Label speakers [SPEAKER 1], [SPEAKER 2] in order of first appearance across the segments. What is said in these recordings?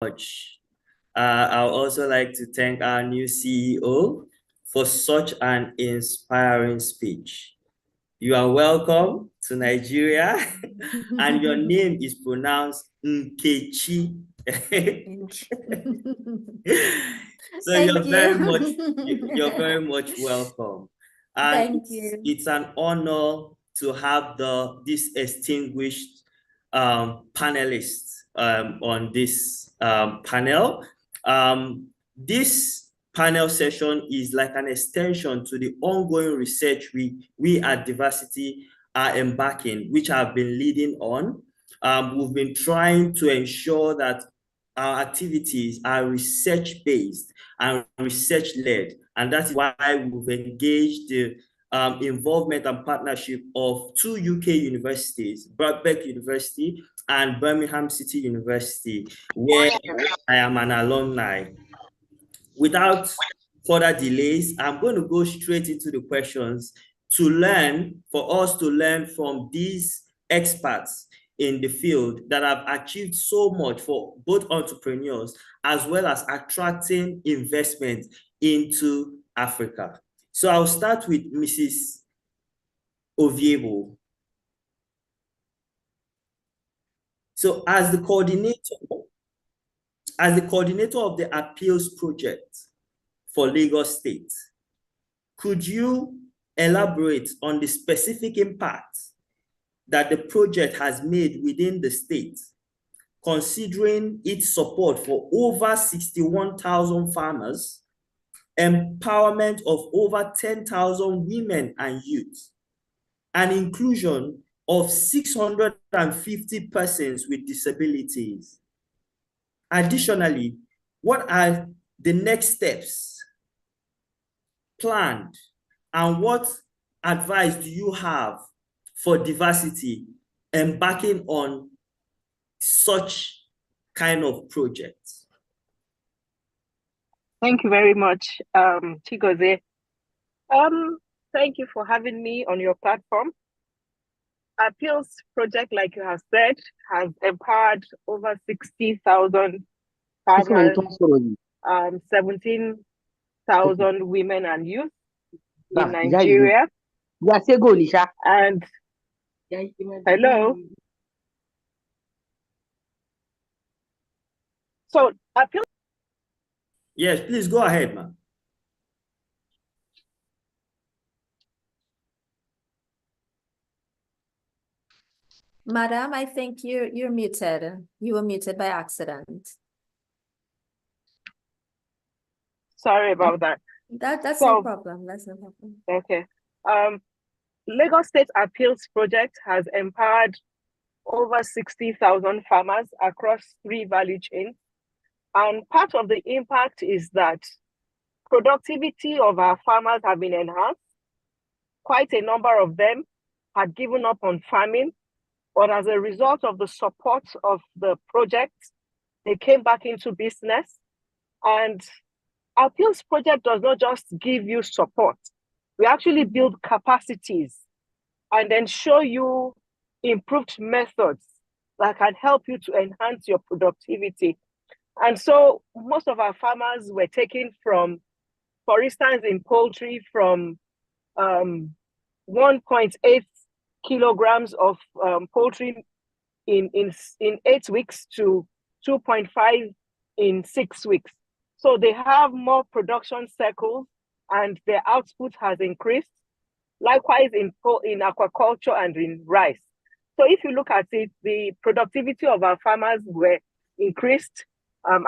[SPEAKER 1] much. I'd also like to thank our new CEO for such an inspiring speech. You are welcome to Nigeria, and your name is pronounced Nkechi. So
[SPEAKER 2] Thank
[SPEAKER 1] you're very much welcome. And
[SPEAKER 2] Thank you.
[SPEAKER 1] It's an honor to have this distinguished panelists on this panel. This panel session is like an extension to the ongoing research we at Divasity are embarking, which I've been leading on. We've been trying to ensure that our activities are research-based and research-led, and that's why we've engaged the involvement and partnership of two UK universities, Birkbeck University and Birmingham City University, where I am an alumni. Without further delays, I'm going to go straight into the questions for us to learn from these experts in the field that have achieved so much for both entrepreneurs as well as attracting investment into Africa. So I'll start with Mrs. Ovievo. So as the coordinator of the appeals project for Lagos State, could you elaborate on the specific impact that the project has made within the state, considering its support for over 61,000 farmers, empowerment of over 10,000 women and youth, and inclusion of 650 persons with disabilities? Additionally, what are the next steps planned, and what advice do you have for Divasity embarking on such kind of projects?
[SPEAKER 3] Thank you very much, Chigozie. Thank you for having me on your platform. Appeals project, like you have said, has empowered over 60,000 farmers, 17,000 women and youth in Nigeria. And hello. So appeals.
[SPEAKER 1] Yes, please go ahead, ma'am.
[SPEAKER 2] Madam, I think you're muted. You were muted by accident.
[SPEAKER 3] Sorry about that.
[SPEAKER 2] That's no problem. That's no problem.
[SPEAKER 3] Okay. Lagos State Appeals Project has empowered over 60,000 farmers across 3 value chains. And part of the impact is that productivity of our farmers have been enhanced. Quite a number of them had given up on farming, but as a result of the support of the project, they came back into business. And Appeals Project does not just give you support. We actually build capacities and then show you improved methods that can help you to enhance your productivity. And so most of our farmers were taken from, for instance, in poultry, from 1.8 kilograms of poultry in 8 weeks to 2.5 in 6 weeks. So they have more production cycles and their output has increased. Likewise in aquaculture and in rice. So if you look at it, the productivity of our farmers were increased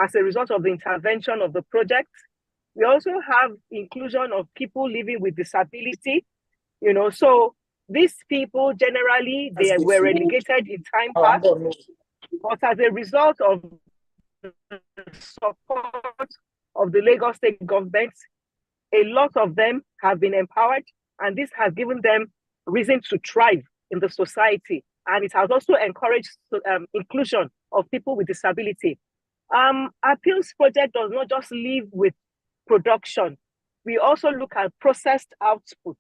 [SPEAKER 3] as a result of the intervention of the project. We also have inclusion of people living with disability, so these people generally, they were relegated in time past, but as a result of the support of the Lagos State government, a lot of them have been empowered, and this has given them reason to thrive in the society. And it has also encouraged inclusion of people with disability. Appeals Project does not just live with production. We also look at processed output.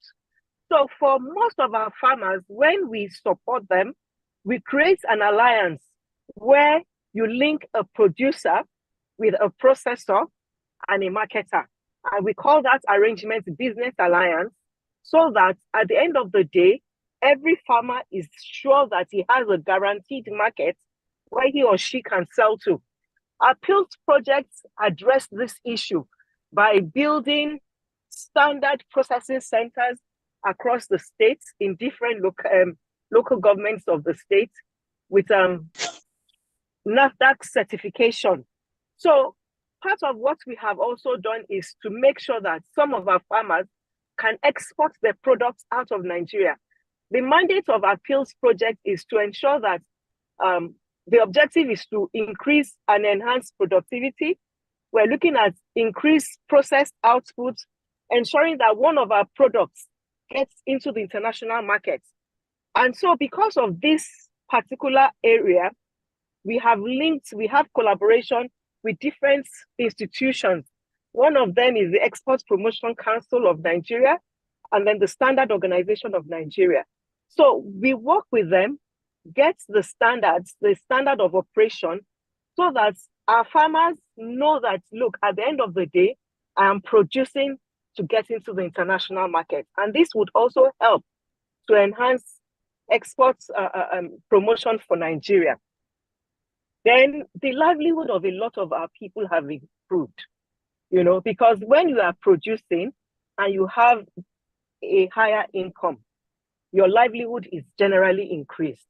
[SPEAKER 3] So for most of our farmers, when we support them, we create an alliance where you link a producer with a processor and a marketer. And we call that arrangement business alliance, so that at the end of the day, every farmer is sure that he has a guaranteed market where he or she can sell to. Our PILS projects address this issue by building standard processing centers across the states in different local governments of the state with NAFDAC certification. So part of what we have also done is to make sure that some of our farmers can export their products out of Nigeria. The mandate of our PILS project is to ensure that the objective is to increase and enhance productivity. We're looking at increased processed output, ensuring that one of our products gets into the international market. And so because of this particular area, we have collaboration with different institutions. One of them is the Export Promotion Council of Nigeria, and then the Standard Organization of Nigeria. So we work with them, get the standards, the standard of operation, so that our farmers know that, look, at the end of the day, I am producing to get into the international market. And this would also help to enhance export promotion for Nigeria. Then the livelihood of a lot of our people have improved, because when you are producing and you have a higher income, your livelihood is generally increased.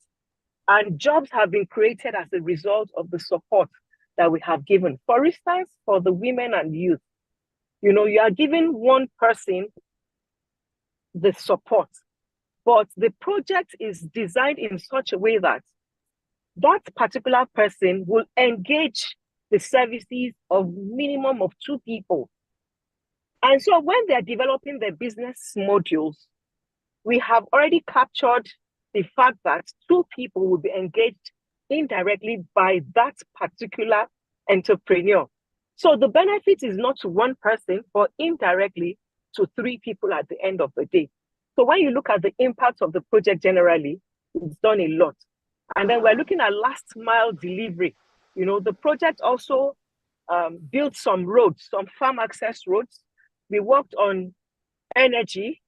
[SPEAKER 3] And jobs have been created as a result of the support that we have given. For instance, for the women and youth, you are giving one person the support, but the project is designed in such a way that that particular person will engage the services of minimum of 2 people. And so when they're developing their business modules, we have already captured the fact that 2 people will be engaged indirectly by that particular entrepreneur. So the benefit is not to one person, but indirectly to 3 people at the end of the day. So when you look at the impact of the project generally, it's done a lot. And then we're looking at last mile delivery. The project also built some roads, some farm access roads. We worked on energy,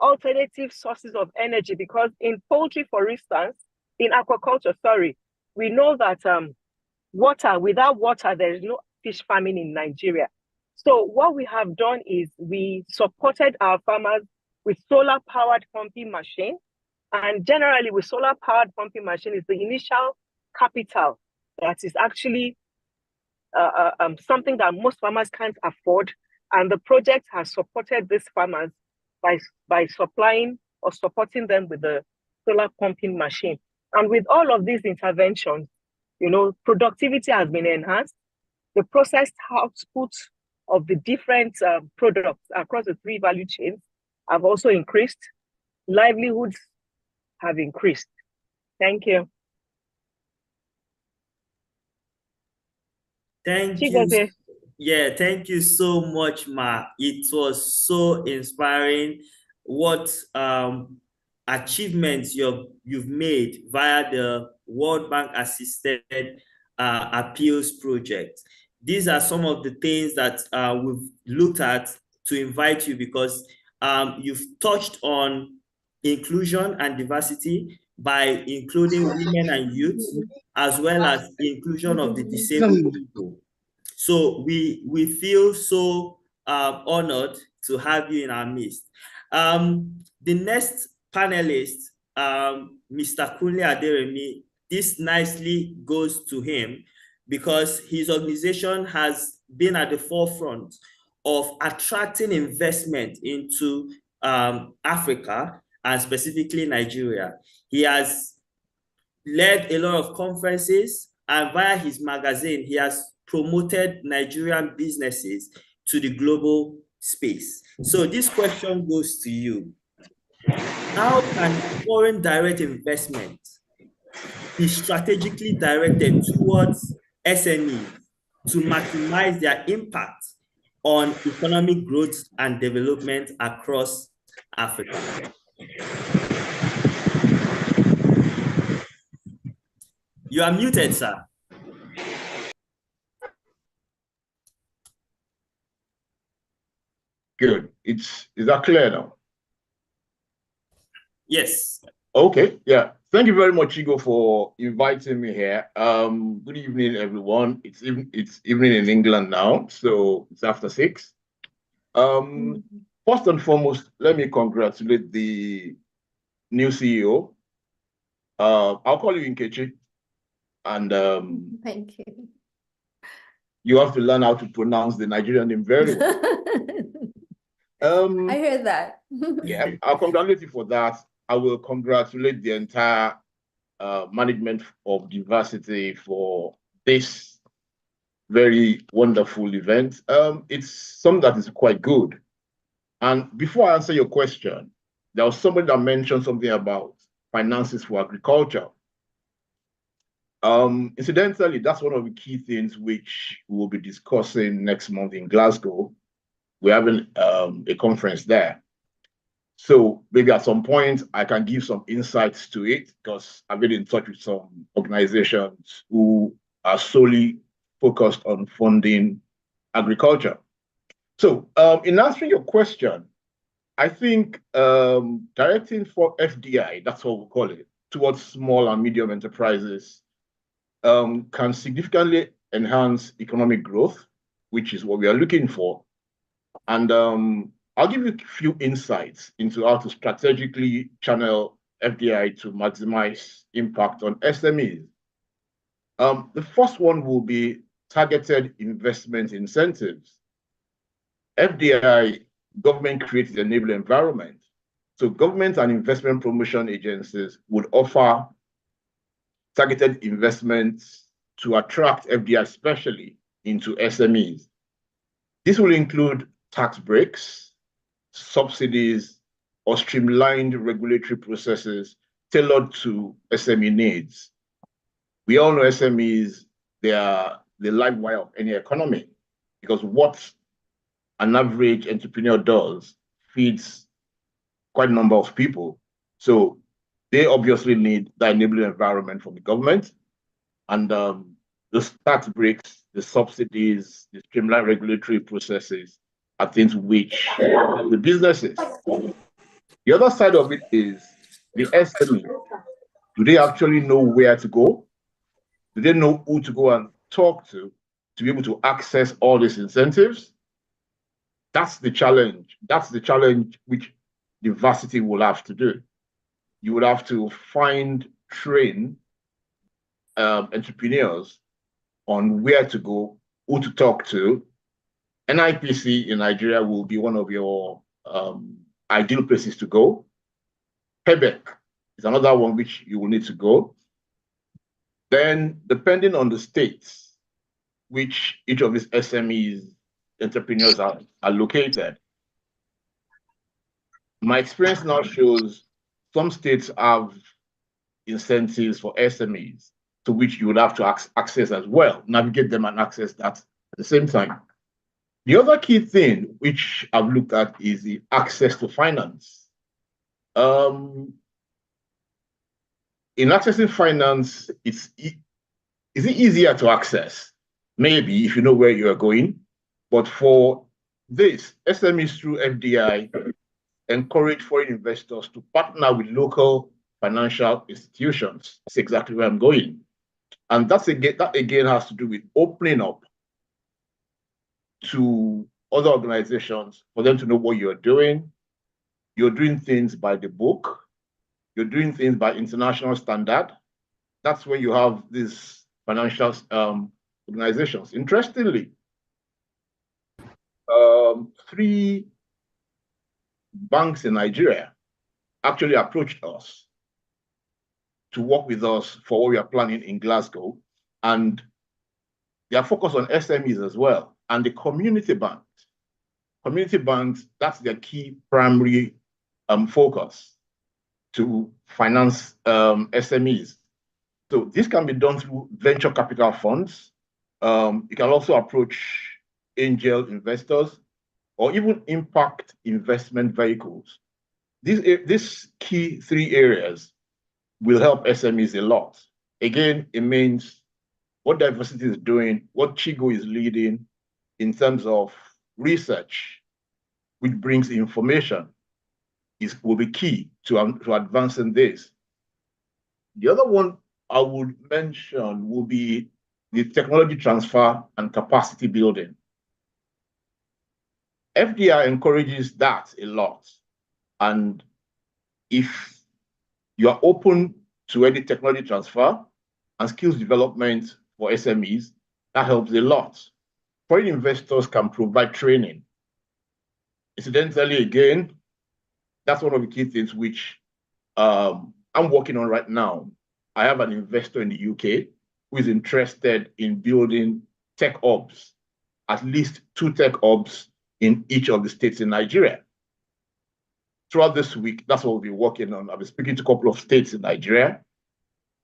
[SPEAKER 3] alternative sources of energy, because in poultry, for instance, in aquaculture, we know that without water, there is no fish farming in Nigeria. So what we have done is we supported our farmers with solar-powered pumping machine. And generally, with solar-powered pumping machine is the initial capital that is actually something that most farmers can't afford. And the project has supported these farmers by supplying or supporting them with the solar pumping machine. And with all of these interventions, productivity has been enhanced. The processed output of the different products across the 3 value chains have also increased. Livelihoods have increased. Thank you.
[SPEAKER 1] Thank you. Yeah, thank you so much, Ma. It was so inspiring what achievements you've made via the World Bank assisted appeals project. These are some of the things that we've looked at to invite you, because you've touched on inclusion and diversity by including women and youth, as well as inclusion of the disabled people. So we feel so honored to have you in our midst. The next panelist, Mr. Kunle Aderemi, this nicely goes to him because his organization has been at the forefront of attracting investment into Africa, and specifically Nigeria. He has led a lot of conferences, and via his magazine, he has promoted Nigerian businesses to the global space. So this question goes to you. How can foreign direct investment be strategically directed towards SMEs to maximize their impact on economic growth and development across Africa? You are muted, sir.
[SPEAKER 4] Good. Is that clear now?
[SPEAKER 1] Yes.
[SPEAKER 4] Okay. Yeah. Thank you very much, Chigo, for inviting me here. Good evening, everyone. It's evening in England now, so it's after 6. First and foremost, let me congratulate the new CEO. I'll call you Nkechi, and
[SPEAKER 2] Thank you.
[SPEAKER 4] you have to learn how to pronounce the Nigerian name very well.
[SPEAKER 2] I heard that.
[SPEAKER 4] Yeah, I'll congratulate you for that. I will congratulate the entire management of Divasity for this very wonderful event. It's something that is quite good. And before I answer your question, there was somebody that mentioned something about finances for agriculture. Incidentally, that's one of the key things which we will be discussing next month in Glasgow. We're having a conference there. So maybe at some point I can give some insights to it, because I've been in touch with some organizations who are solely focused on funding agriculture. So in answering your question, I think directing for FDI, that's what we call it, towards small and medium enterprises can significantly enhance economic growth, which is what we are looking for. And I'll give you a few insights into how to strategically channel FDI to maximize impact on SMEs. The first one will be targeted investment incentives. FDI, government creates the enabling environment. So government and investment promotion agencies would offer targeted investments to attract FDI, especially into SMEs. This will include tax breaks, subsidies, or streamlined regulatory processes tailored to SME needs. We all know SMEs, they are the life wire of any economy, because what an average entrepreneur does feeds quite a number of people. So they obviously need the enabling environment from the government. And the tax breaks, the subsidies, the streamlined regulatory processes are things which the businesses. The other side of it is the SME. Do they actually know where to go? Do they know who to go and talk to be able to access all these incentives? That's the challenge. That's the challenge which Divasity will have to do. You would have to train entrepreneurs on where to go, who to talk to. NIPC in Nigeria will be one of your ideal places to go. Quebec is another one which you will need to go. Then, depending on the states which each of these SMEs entrepreneurs are located, my experience now shows some states have incentives for SMEs to which you would have to access as well, navigate them and access that at the same time. The other key thing which I've looked at is the access to finance. In accessing finance, is it easier to access? Maybe if you know where you are going, but for this, SMEs through FDI encourage foreign investors to partner with local financial institutions. That's exactly where I'm going. And that again has to do with opening up to other organizations for them to know what you're doing. You're doing things by the book. You're doing things by international standard. That's when you have these financial organizations. Interestingly, 3 banks in Nigeria actually approached us to work with us for what we are planning in Glasgow, and they are focused on SMEs as well. And the community banks, that's their key primary focus to finance SMEs. So this can be done through venture capital funds. You can also approach angel investors or even impact investment vehicles. These key 3 areas will help SMEs a lot. Again, it means what Divasity is doing, what Chigo is leading in terms of research, which brings information, will be key to advancing this. The other one I would mention will be the technology transfer and capacity building. FDI encourages that a lot. And if you are open to any technology transfer and skills development for SMEs, that helps a lot. Foreign investors can provide training. Incidentally, again, that's one of the key things which I'm working on right now. I have an investor in the UK who is interested in building tech hubs, at least 2 tech hubs in each of the states in Nigeria. Throughout this week, that's what we'll be working on. I've been speaking to a couple of states in Nigeria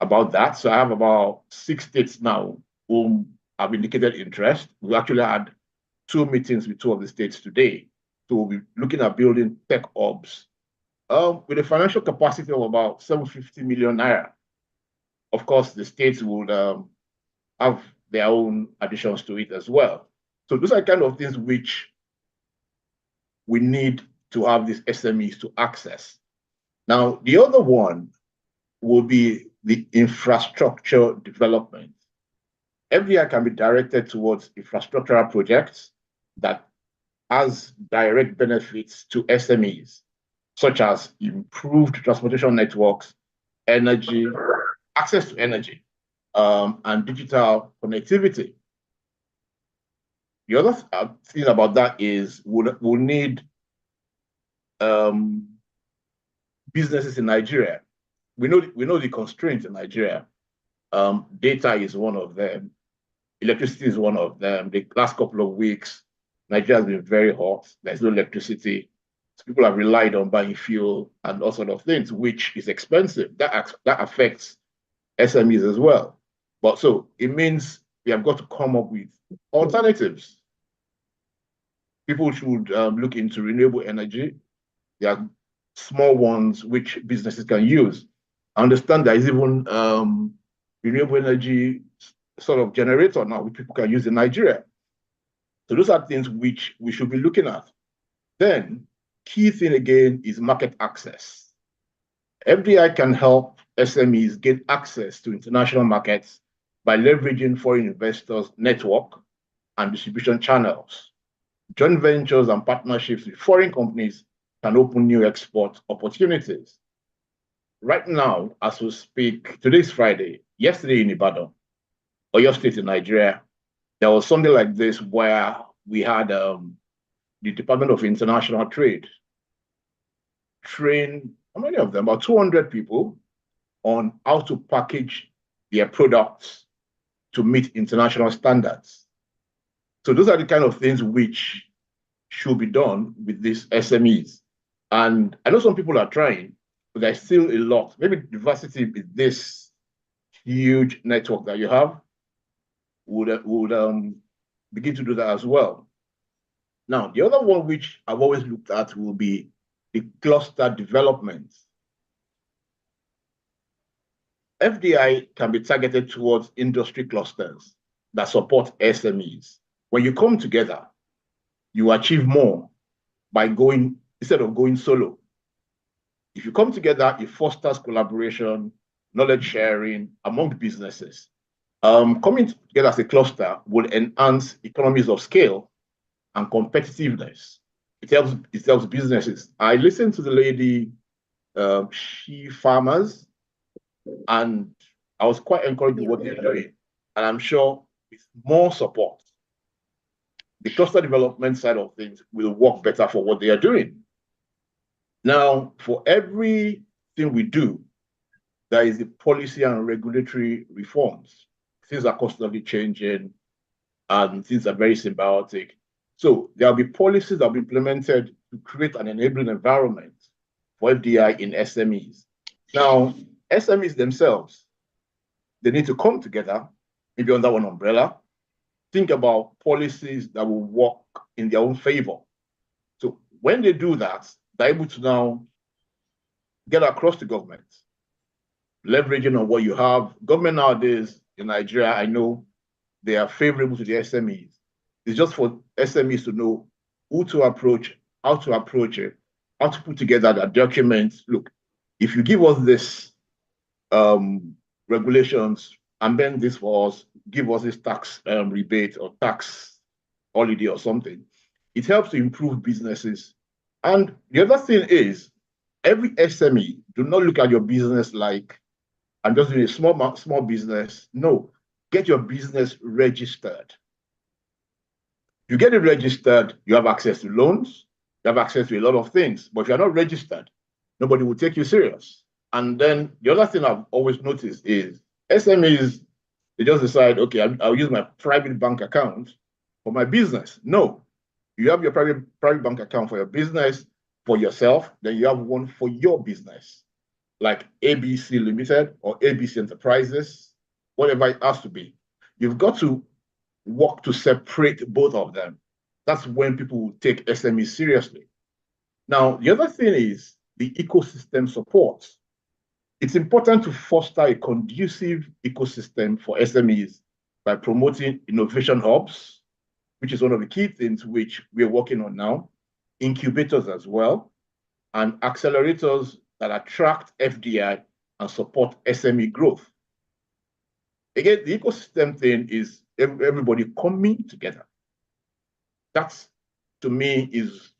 [SPEAKER 4] about that. So I have about 6 states now whom have indicated interest. We actually had 2 meetings with 2 of the states today. So we'll be looking at building tech hubs with a financial capacity of about 750 million naira. Of course, the states would have their own additions to it as well. So those are kind of things which we need to have these SMEs to access. Now, the other one will be the infrastructure development. FDI can be directed towards infrastructural projects that has direct benefits to SMEs, such as improved transportation networks, energy, access to energy, and digital connectivity. The other thing about that is we'll need businesses in Nigeria. We know the constraints in Nigeria. Data is one of them. Electricity is one of them. The last couple of weeks, Nigeria has been very hot. There's no electricity. So people have relied on buying fuel and all sorts of things, which is expensive. That affects SMEs as well. But so it means we have got to come up with alternatives. People should look into renewable energy. There are small ones which businesses can use. I understand there is even renewable energy sort of generator now which people can use in Nigeria. So those are things which we should be looking at. Then, key thing again is market access. FDI can help SMEs gain access to international markets by leveraging foreign investors' network and distribution channels. Joint ventures and partnerships with foreign companies can open new export opportunities. Right now, as we speak, today's Friday, yesterday in Ibadan, Oyo State in Nigeria, there was something like this where we had the Department of International Trade train, how many of them? About 200 people on how to package their products to meet international standards. So those are the kind of things which should be done with these SMEs. And I know some people are trying, but there's still a lot. Maybe Divasity with this huge network that you have would begin to do that as well. Now, the other one which I've always looked at will be the cluster development. FDI can be targeted towards industry clusters that support SMEs. When you come together, you achieve more by going, instead of going solo. If you come together, it fosters collaboration, knowledge sharing among businesses. Coming together as a cluster will enhance economies of scale and competitiveness. It helps businesses. I listened to the lady, She Farmers, and I was quite encouraged with what they're doing. And I'm sure with more support, the cluster development side of things will work better for what they are doing. Now, for everything we do, there is the policy and regulatory reforms. Things are constantly changing and things are very symbiotic. So there'll be policies that will be implemented to create an enabling environment for FDI in SMEs. Now, SMEs themselves, they need to come together, maybe under one umbrella, think about policies that will work in their own favor. So when they do that, they're able to now get across to government, leveraging on what you have. Government nowadays in Nigeria, I know they are favorable to the SMEs. It's just for SMEs to know who to approach how to approach it, how to put together the documents. Look, if you give us this regulations and then this for us, give us this tax rebate or tax holiday or something, it helps to improve businesses. And the other thing is, every SME, do not look at your business like I'm just doing a small business. No, get your business registered. You get it registered, you have access to loans, you have access to a lot of things. But if you're not registered, nobody will take you serious. And then the other thing I've always noticed is SMEs, they just decide, okay, I'll use my private bank account for my business. No, you have your private bank account for your business, for yourself, then you have one for your business, like ABC Limited or ABC Enterprises, whatever it has to be. You've got to work to separate both of them. That's when people will take SMEs seriously. Now, the other thing is the ecosystem support. It's important to foster a conducive ecosystem for SMEs by promoting innovation hubs, which is one of the key things which we're working on now, incubators as well, and accelerators that attract FDI and support SME growth. Again, the ecosystem thing is everybody coming together. That's, to me, is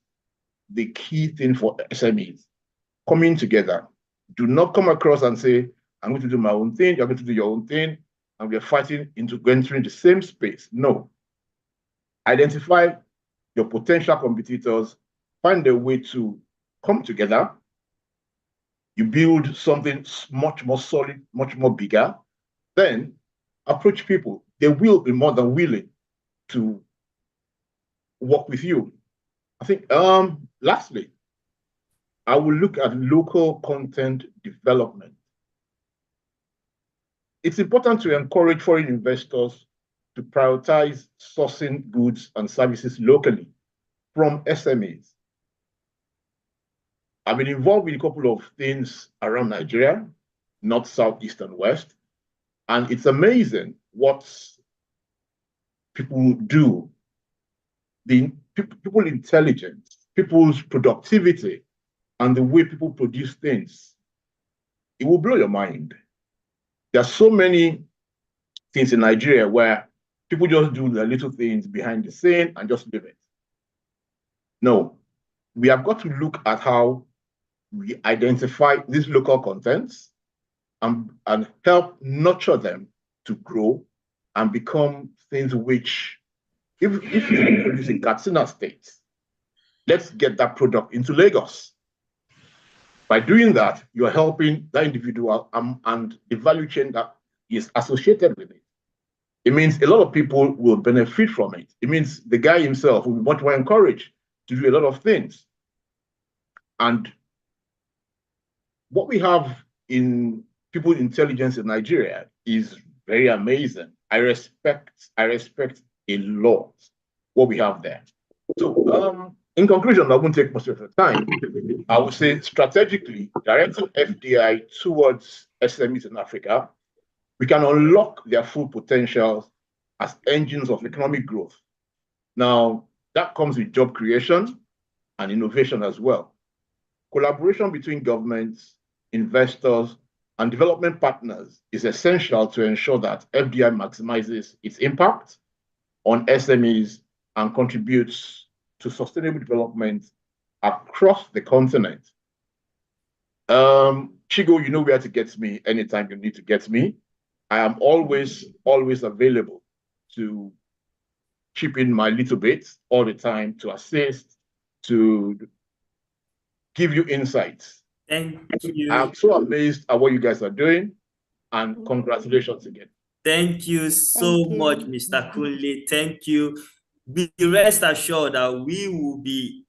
[SPEAKER 4] the key thing for SMEs, coming together. Do not come across and say, I'm going to do my own thing, you're going to do your own thing, and we're fighting into entering the same space. No. Identify your potential competitors, find a way to come together. You build something much more solid, much more bigger, then approach people. They will be more than willing to work with you. I think, lastly, I will look at local content development. It's important to encourage foreign investors to prioritize sourcing goods and services locally from SMEs. I've been involved with a couple of things around Nigeria, north, south, east, and west, and it's amazing what people do, the people intelligence, people's productivity, and the way people produce things. It will blow your mind. There are so many things in Nigeria where people just do the little things behind the scene and just leave it. No, we have got to look at how we identify these local contents and help nurture them to grow and become things which, if you produce in Katsina State, let's get that product into Lagos. By doing that, you're helping that individual and the value chain that is associated with it. It means a lot of people will benefit from it. It means the guy himself will be much more encouraged to do a lot of things. And what we have in people intelligence in Nigeria is very amazing. I respect a lot what we have there. So in conclusion, I won't take much of the time. I would say strategically directing FDI towards SMEs in Africa, we can unlock their full potential as engines of economic growth. Now, that comes with job creation and innovation as well. Collaboration between governments, investors, and development partners is essential to ensure that FDI maximizes its impact on SMEs and contributes to sustainable development across the continent. Chigo, you know where to get me anytime you need to get me. I am always available to chip in my little bit all the time, to assist, to give you insights.
[SPEAKER 1] Thank you.
[SPEAKER 4] I'm so amazed at what you guys are doing, and congratulations again.
[SPEAKER 1] Thank you so much, Mr. Kunle. Thank you. Be rest assured that we will be,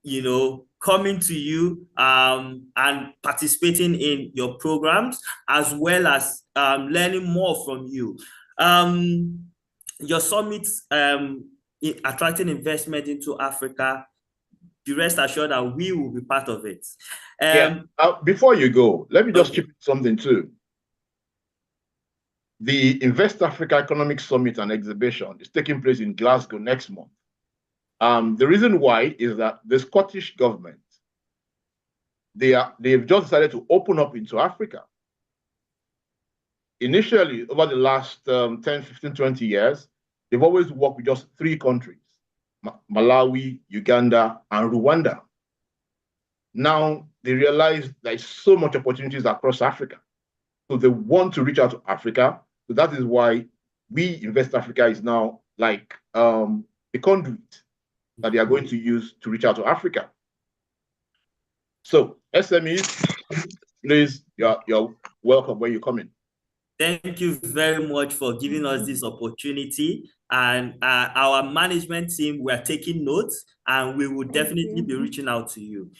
[SPEAKER 1] coming to you and participating in your programs, as well as learning more from you. Your summit, attracting investment into Africa, be rest assured that we will be part of it.
[SPEAKER 4] Before you go, let me just chip in something too. The Invest Africa Economic Summit and Exhibition is taking place in Glasgow next month. The reason why is that the Scottish government, they've just decided to open up into Africa. Initially, over the last 10, 15, 20 years, they've always worked with just 3 countries, Malawi, Uganda, and Rwanda. Now, they realize there's so much opportunities across Africa. So they want to reach out to Africa. So that is why we Invest Africa is now like a conduit that they are going to use to reach out to Africa. So SMEs, please, you're welcome when you come in.
[SPEAKER 1] Thank you very much for giving us this opportunity. And our management team, we are taking notes, and we will definitely be reaching out to you.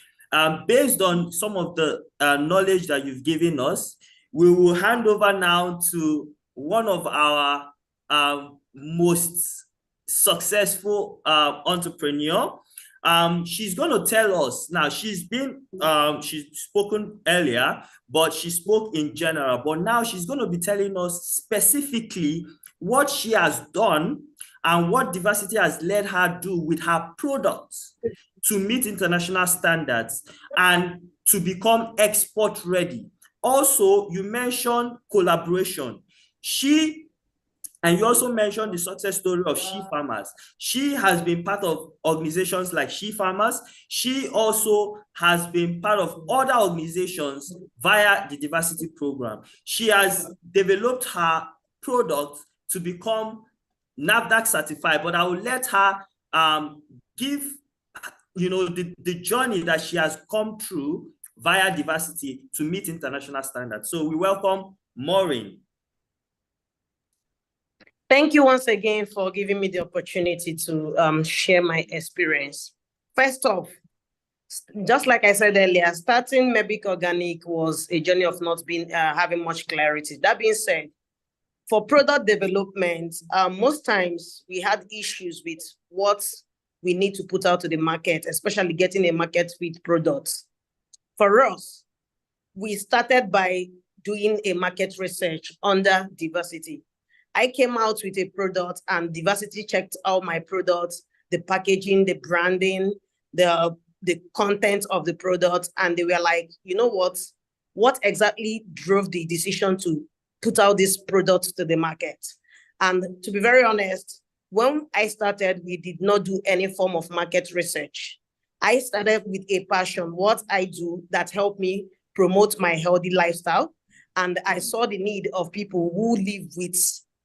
[SPEAKER 1] Based on some of the knowledge that you've given us, we will hand over now to one of our most successful entrepreneur. She's going to tell us now. She's spoken earlier, but she spoke in general. But now she's going to be telling us specifically what she has done and what Divasity has let her do with her products to meet international standards and to become export ready. Also, you mentioned collaboration. And you also mentioned the success story of She Farmers. She has been part of organizations like She Farmers. She also has been part of other organizations via the Divasity program. She has developed her product to become NAFDAC certified, but I will let her give the journey that she has come through via Divasity to meet international standards. So we welcome Maureen.
[SPEAKER 5] Thank you once again for giving me the opportunity to share my experience. First off, just like I said earlier, starting Mebic Organic was a journey of not being having much clarity. That being said, for product development, most times we had issues with what we need to put out to the market, especially getting a market fit product. For us, we started by doing a market research under Divasity. I came out with a product and Divasity checked out my products, the packaging, the branding, the content of the product. And they were like, you know what exactly drove the decision to put out this product to the market? And to be very honest, when I started, we did not do any form of market research. I started with a passion, what I do that helped me promote my healthy lifestyle. And I saw the need of people who live with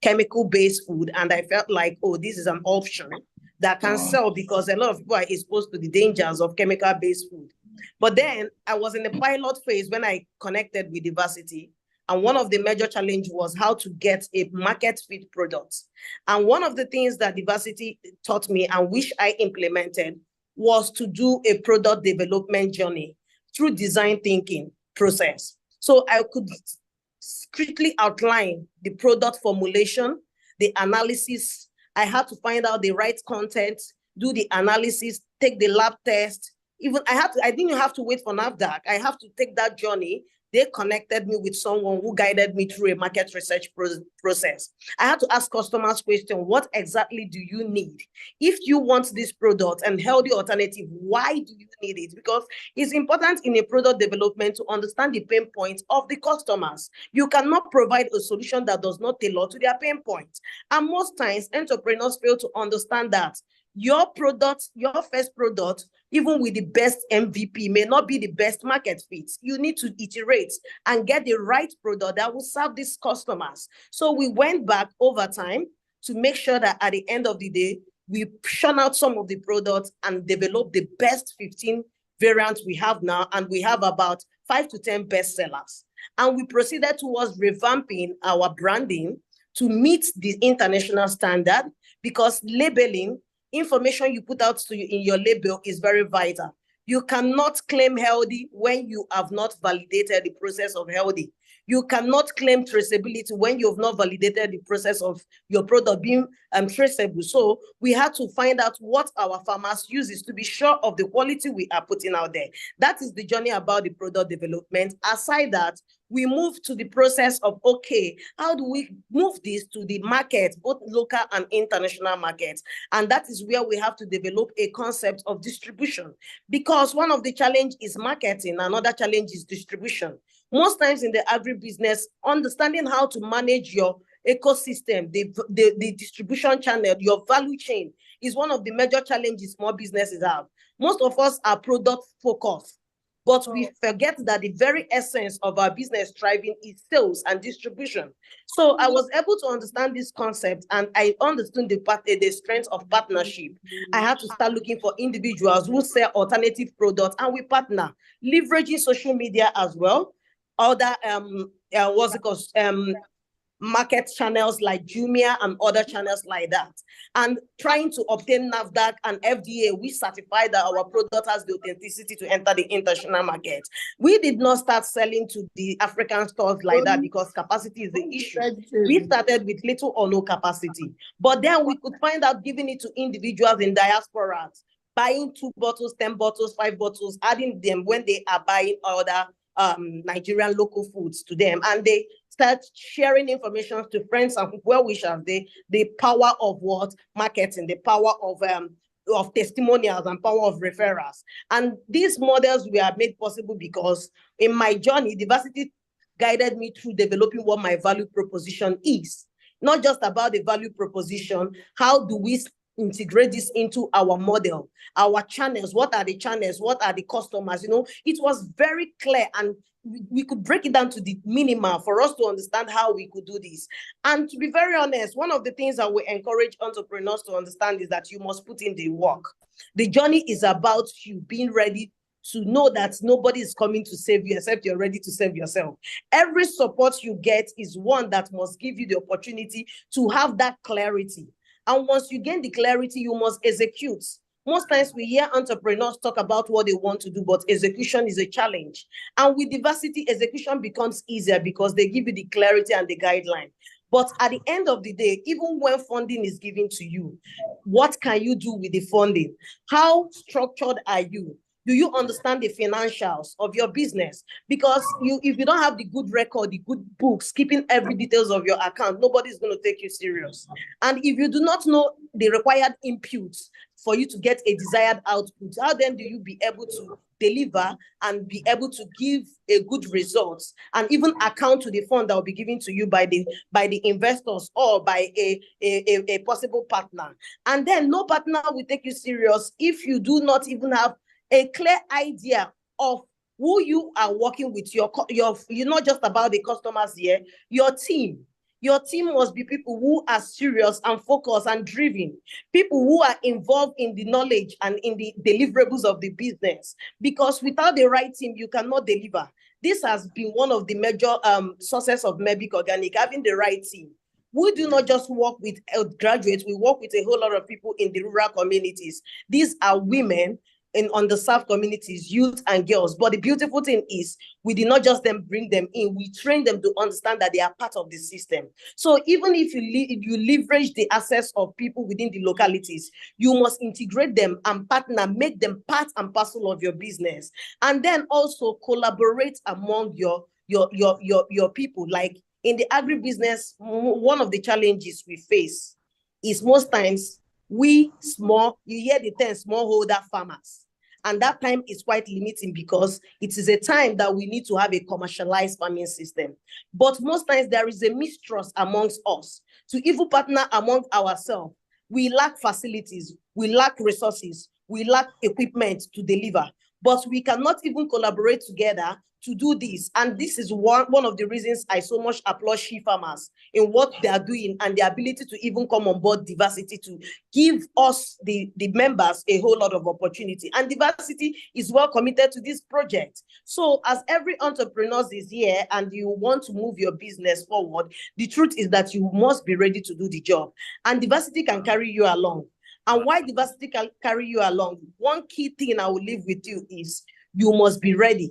[SPEAKER 5] chemical-based food, and I felt like, oh, this is an option that can sell because a lot of people are exposed to the dangers of chemical-based food. But then I was in the pilot phase when I connected with Divasity, and one of the major challenges was how to get a market fit product. And one of the things that Divasity taught me and which I implemented was to do a product development journey through design thinking process. So I could strictly outline the product formulation, the analysis. I had to find out the right content, do the analysis, take the lab test. Even I didn't have to wait for NAFDAC. I have to take that journey. They connected me with someone who guided me through a market research process. I had to ask customers questions, what exactly do you need? If you want this product and healthy alternative, why do you need it? Because it's important in a product development to understand the pain points of the customers. You cannot provide a solution that does not tailor to their pain points. And most times, entrepreneurs fail to understand that your product, your first product, even with the best MVP, may not be the best market fit. You need to iterate and get the right product that will serve these customers. So we went back over time to make sure that at the end of the day, we churn out some of the products and develop the best 15 variants we have now. And we have about 5 to 10 bestsellers. And we proceeded towards revamping our branding to meet the international standard, because labeling, information you put out to you in your label is very vital. You cannot claim healthy when you have not validated the process of healthy. You cannot claim traceability when you have not validated the process of your product being traceable. So we had to find out what our farmers uses to be sure of the quality we are putting out there. That is the journey about the product development. Aside that, we move to the process of, okay, how do we move this to the market, both local and international markets? And that is where we have to develop a concept of distribution, because one of the challenge is marketing, another challenge is distribution. Most times in the agribusiness, understanding how to manage your ecosystem, the distribution channel, your value chain is one of the major challenges small businesses have. Most of us are product focused, but we forget that the very essence of our business thriving is sales and distribution. So I was able to understand this concept, and I understood the strength of partnership. I had to start looking for individuals who sell alternative products, and we partner, leveraging social media as well, other market channels like Jumia and other channels like that, and trying to obtain NAFDAC and FDA, we certify that our product has the authenticity to enter the international market. We did not start selling to the African stores like that because capacity is the issue. We started with little or no capacity, but then we could find out giving it to individuals in diasporas, buying 2 bottles, 10 bottles, 5 bottles, adding them when they are buying other Nigerian local foods to them, and they start sharing information to friends and well-wishers. The power of what? Marketing, the power of testimonials and power of referrals. And these models were made possible because in my journey, Divasity guided me through developing what my value proposition is. Not just about the value proposition, how do we integrate this into our model, our channels? What are the channels? What are the customers? You know, it was very clear, and we could break it down to the minimum for us to understand how we could do this. And to be very honest, one of the things that we encourage entrepreneurs to understand is that you must put in the work. The journey is about you being ready to know that nobody is coming to save you except you're ready to save yourself. Every support you get is one that must give you the opportunity to have that clarity. And once you gain the clarity, you must execute. Most times we hear entrepreneurs talk about what they want to do, but execution is a challenge. And with Divasity, execution becomes easier because they give you the clarity and the guideline. But at the end of the day, even when funding is given to you, what can you do with the funding? How structured are you? Do you understand the financials of your business? Because if you don't have the good record, the good books, keeping every details of your account, nobody's going to take you serious. And if you do not know the required inputs for you to get a desired output, how then do you be able to deliver and be able to give a good result and even account to the fund that will be given to you by the investors or by a possible partner? And then no partner will take you serious if you do not even have a clear idea of who you are working with. You're not just about the customers here, your team. Your team must be people who are serious and focused and driven, people who are involved in the knowledge and in the deliverables of the business. Because without the right team, you cannot deliver. This has been one of the major sources of Mebic Organic, having the right team. We do not just work with graduates, we work with a whole lot of people in the rural communities. These are women in underserved communities, youth and girls. But the beautiful thing is we did not just bring them in, we train them to understand that they are part of the system. So even if you leverage the access of people within the localities, you must integrate them and partner, make them part and parcel of your business. And then also collaborate among your people. Like in the agribusiness, one of the challenges we face is most times you hear the term smallholder farmers. And that time is quite limiting because it is a time that we need to have a commercialized farming system. But most times there is a mistrust amongst us to even partner among ourselves. We lack facilities, we lack resources, we lack equipment to deliver, but we cannot even collaborate together to do this. And this is one of the reasons I so much applaud she farmers in what they are doing and the ability to even come on board Divasity to give us, the members, a whole lot of opportunity. And Divasity is well committed to this project. So as every entrepreneur is here and you want to move your business forward, the truth is that you must be ready to do the job. And Divasity can carry you along. And why Divasity can carry you along, one key thing I will leave with you is you must be ready.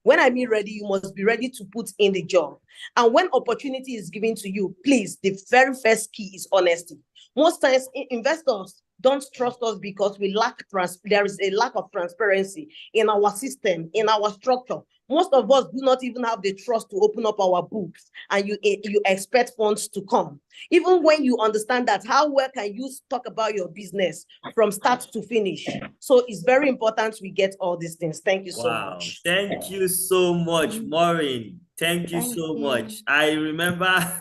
[SPEAKER 5] When I mean ready, you must be ready to put in the job. And when opportunity is given to you, please, the very first key is honesty. Most times, investors don't trust us because there is a lack of transparency in our system, in our structure. Most of us do not even have the trust to open up our books, and you expect funds to come. Even when you understand that, how well can you talk about your business from start to finish? So it's very important we get all these things. Thank you so much.
[SPEAKER 1] Thank you so much, Maureen. Thank you so much. I remember,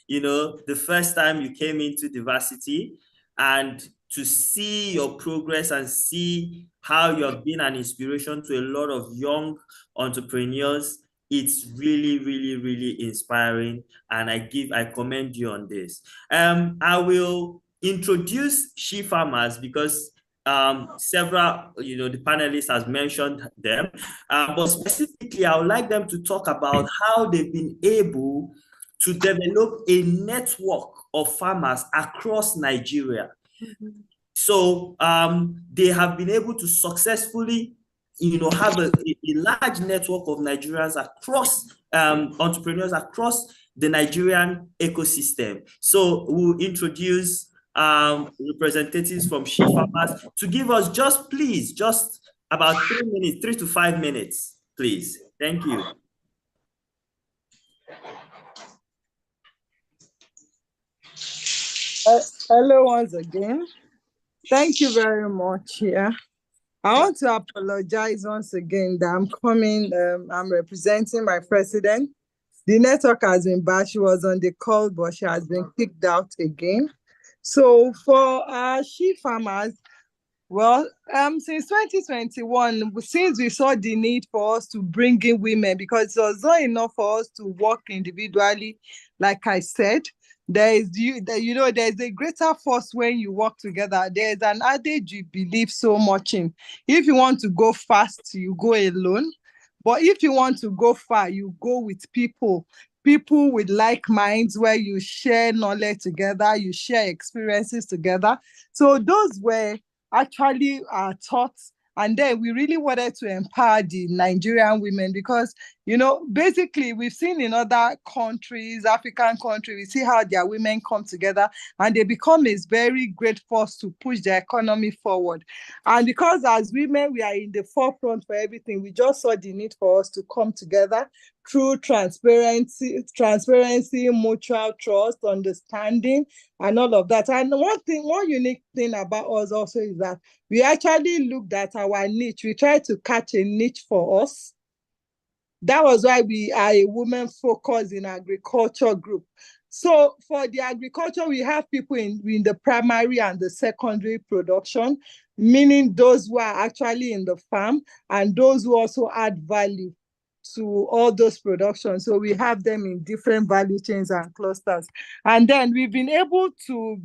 [SPEAKER 1] the first time you came into Divasity, and to see your progress and see how you have been an inspiration to a lot of young entrepreneurs, it's really, really, really inspiring. And I commend you on this. I will introduce she farmers because several, the panelists has mentioned them, but specifically, I would like them to talk about how they've been able to develop a network of farmers across Nigeria. So they have been able to successfully, have a large network of Nigerians across entrepreneurs across the Nigerian ecosystem. So we'll introduce representatives from she farmers to give us just about 3 to 5 minutes, please. Thank you.
[SPEAKER 6] Hello once again. Thank you very much. Yeah, I want to apologize once again that I'm coming. I'm representing my president. The network has been bad. She was on the call, but she has been kicked out again. So for our she farmers, well, since 2021, since we saw the need for us to bring in women, because it was not enough for us to work individually, like I said, there's a greater force when you work together. There's an adage you believe so much in. If you want to go fast, you go alone. But if you want to go far, you go with people with like minds, where you share knowledge together, you share experiences together. So those were actually our thoughts. And then we really wanted to empower the Nigerian women because, basically we've seen in other countries, African countries, we see how their women come together and they become a very great force to push the economy forward. And because as women, we are in the forefront for everything, we just saw the need for us to come together through transparency, mutual trust, understanding, and all of that. And one unique thing about us also is that we actually looked at our niche. We tried to catch a niche for us. That was why we are a women focused in agriculture group. So for the agriculture, we have people in the primary and the secondary production, meaning those who are actually in the farm and those who also add value to all those productions. So we have them in different value chains and clusters. And then we've been able to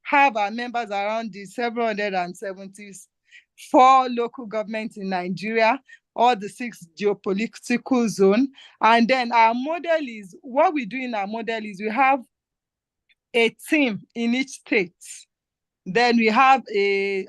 [SPEAKER 6] have our members around the 774 local governments in Nigeria, all the 6 geopolitical zones. And then our model is, what we do in our model is we have a team in each state. Then we have a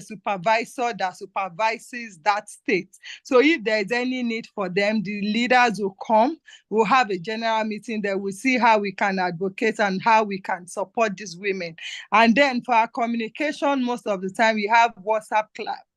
[SPEAKER 6] supervisor that supervises that state. So if there's any need for them, the leaders will come. We'll have a general meeting there. We'll see how we can advocate and how we can support these women. And then for our communication, most of the time we have WhatsApp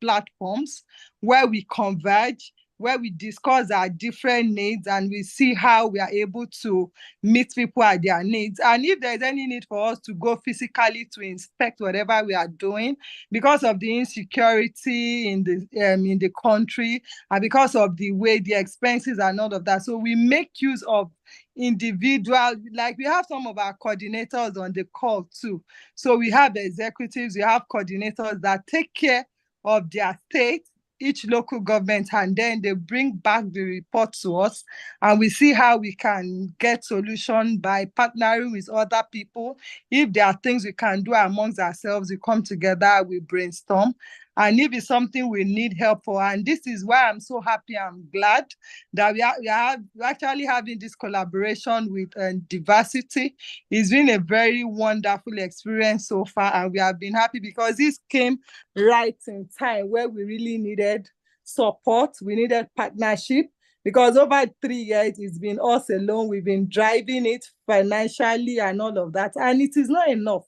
[SPEAKER 6] platforms where we converge, where we discuss our different needs and we see how we are able to meet people at their needs. And if there's any need for us to go physically to inspect whatever we are doing, because of the insecurity in the country and because of the way the expenses and all of that. So we make use of individual, like we have some of our coordinators on the call too. So we have executives, we have coordinators that take care of their state, each local government, and then they bring back the report to us and we see how we can get solution by partnering with other people. If there are things we can do amongst ourselves, we come together, we brainstorm. And if it's something we need help for, and this is why I'm so happy, I'm glad that we're actually having this collaboration with Divasity. It's been a very wonderful experience so far, and we have been happy because this came right in time where we really needed support, we needed partnership, because over 3 years, it's been us alone. We've been driving it financially and all of that. And it is not enough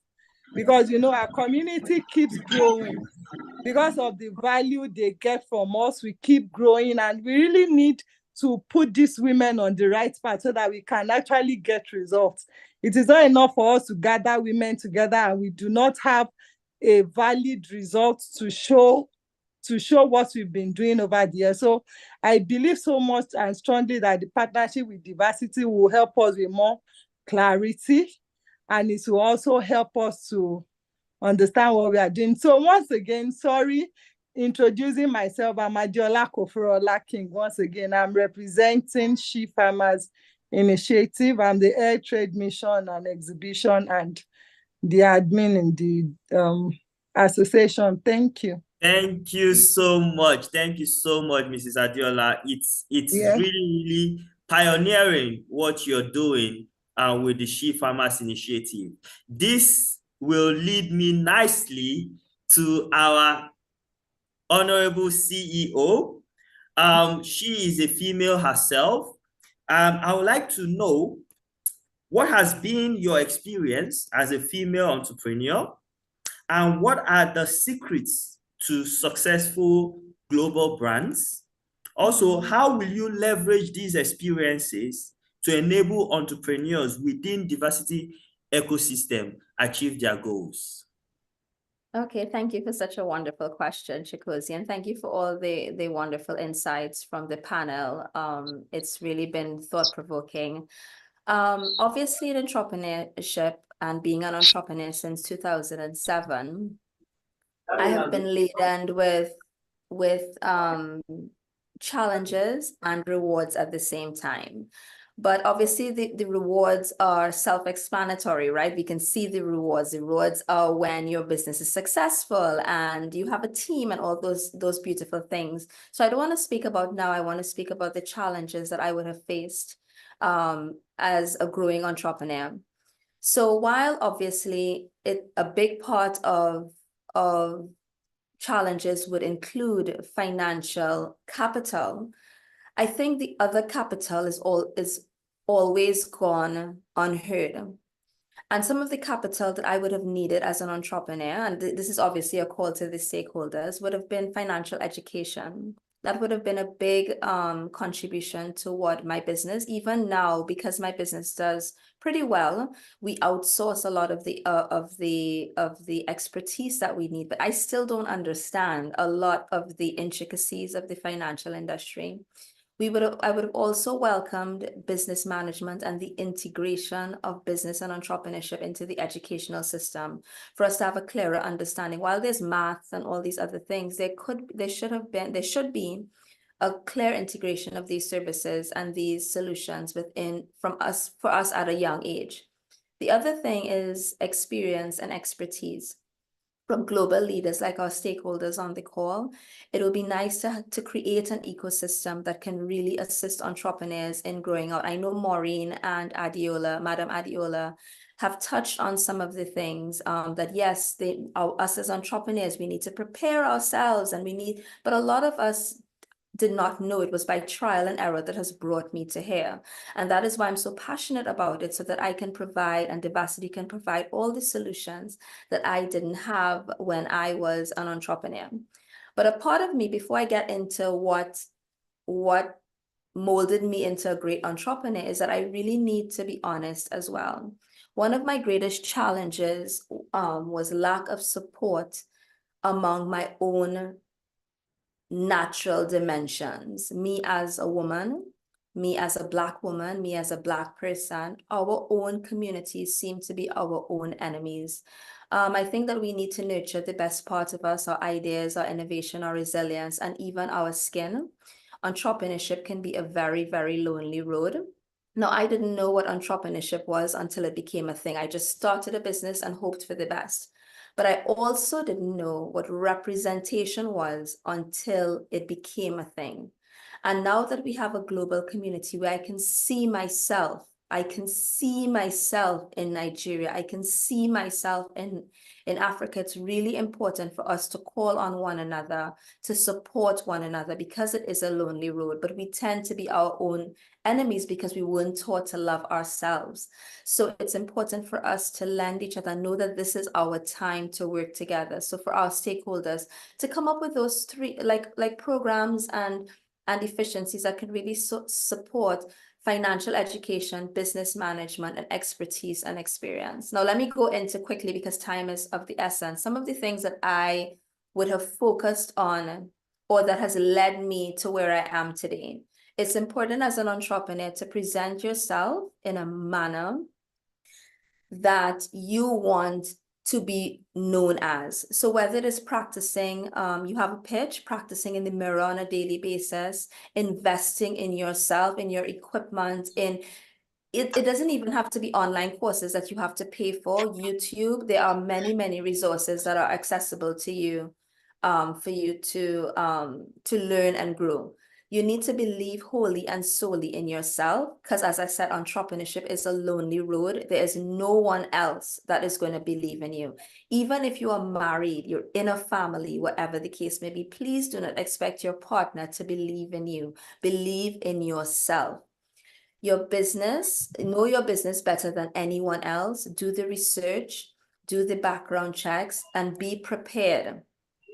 [SPEAKER 6] because, you know, our community keeps growing. Because of the value they get from us, we keep growing, and we really need to put these women on the right path so that we can actually get results. It is not enough for us to gather women together and we do not have a valid result to show what we've been doing over the years. So I believe so much and strongly that the partnership with Divasity will help us with more clarity, and it will also help us to understand what we are doing. So once again, sorry, introducing myself, I'm Adiola Koforola King. Once again, I'm representing She Farmers Initiative. I'm the Air Trade Mission and Exhibition and the admin in the association. Thank you.
[SPEAKER 1] Thank you so much. Thank you so much, Mrs. Adiola. It's really pioneering what you're doing with the She Farmers Initiative. This will lead me nicely to our honorable CEO. She is a female herself. I would like to know, what has been your experience as a female entrepreneur, and what are the secrets to successful global brands? Also, how will you leverage these experiences to enable entrepreneurs within Divasity ecosystem achieve their goals?
[SPEAKER 2] Okay, thank you for such a wonderful question, Chikosi, and thank you for all the wonderful insights from the panel. It's really been thought-provoking. Obviously, in entrepreneurship and being an entrepreneur since 2007, I have been laden with challenges and rewards at the same time. But obviously the rewards are self-explanatory, right? We can see the rewards. The rewards are when your business is successful and you have a team and all those beautiful things. So I don't want to speak about now. I want to speak about the challenges that I would have faced as a growing entrepreneur. So while obviously a big part of challenges would include financial capital, I think the other capital is always gone unheard. And some of the capital that I would have needed as an entrepreneur, and this is obviously a call to the stakeholders, would have been financial education. That would have been a big contribution toward my business. Even now, because my business does pretty well, we outsource a lot of the expertise that we need, but I still don't understand a lot of the intricacies of the financial industry. I would have also welcomed business management and the integration of business and entrepreneurship into the educational system for us to have a clearer understanding. While there's math and all these other things, there should be a clear integration of these services and these solutions for us at a young age. The other thing is experience and expertise from global leaders like our stakeholders on the call. It will be nice to create an ecosystem that can really assist entrepreneurs in growing out. I know Maureen and Madam Adiola, have touched on some of the things that yes, us as entrepreneurs, we need to prepare ourselves but a lot of us did not know. It was by trial and error that has brought me to here. And that is why I'm so passionate about it, so that I can provide and Divasity can provide all the solutions that I didn't have when I was an entrepreneur. But a part of me, before I get into what molded me into a great entrepreneur, is that I really need to be honest as well. One of my greatest challenges was lack of support among my own natural dimensions. Me as a woman, me as a Black woman, me as a Black person, our own communities seem to be our own enemies. I think that we need to nurture the best part of us, our ideas, our innovation, our resilience, and even our skin. Entrepreneurship can be a very, very lonely road. Now, I didn't know what entrepreneurship was until it became a thing. I just started a business and hoped for the best. But I also didn't know what representation was until it became a thing. And now that we have a global community where I can see myself I can see myself in Nigeria. I can see myself in Africa. It's really important for us to call on one another, to support one another, because it is a lonely road, but we tend to be our own enemies because we weren't taught to love ourselves. So it's important for us to lend each other, know that this is our time to work together. So for our stakeholders to come up with those three, like programs and efficiencies that can really support financial education, business management, and expertise and experience. Now, let me go into quickly, because time is of the essence, some of the things that I would have focused on or that has led me to where I am today. It's important as an entrepreneur to present yourself in a manner that you want to be known as. So whether it is practicing, you have a pitch, practicing in the mirror on a daily basis, investing in yourself, in your equipment, it doesn't even have to be online courses that you have to pay for. YouTube, there are many, many resources that are accessible to you, for you to learn and grow. You need to believe wholly and solely in yourself, because as I said, entrepreneurship is a lonely road. There is no one else that is going to believe in you. Even if you are married, you're in a family, whatever the case may be, please do not expect your partner to believe in you. Believe in yourself. Your business, know your business better than anyone else. Do the research, do the background checks, and be prepared.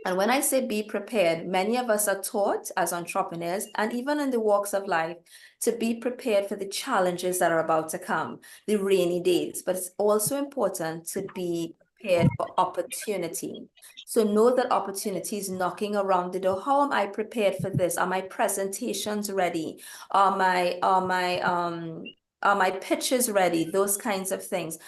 [SPEAKER 2] And when I say be prepared, many of us are taught as entrepreneurs and even in the walks of life to be prepared for the challenges that are about to come, the rainy days. But it's also important to be prepared for opportunity. So know that opportunity is knocking around the door. How am I prepared for this? Are my presentations ready? Are my pitches ready? Those kinds of things.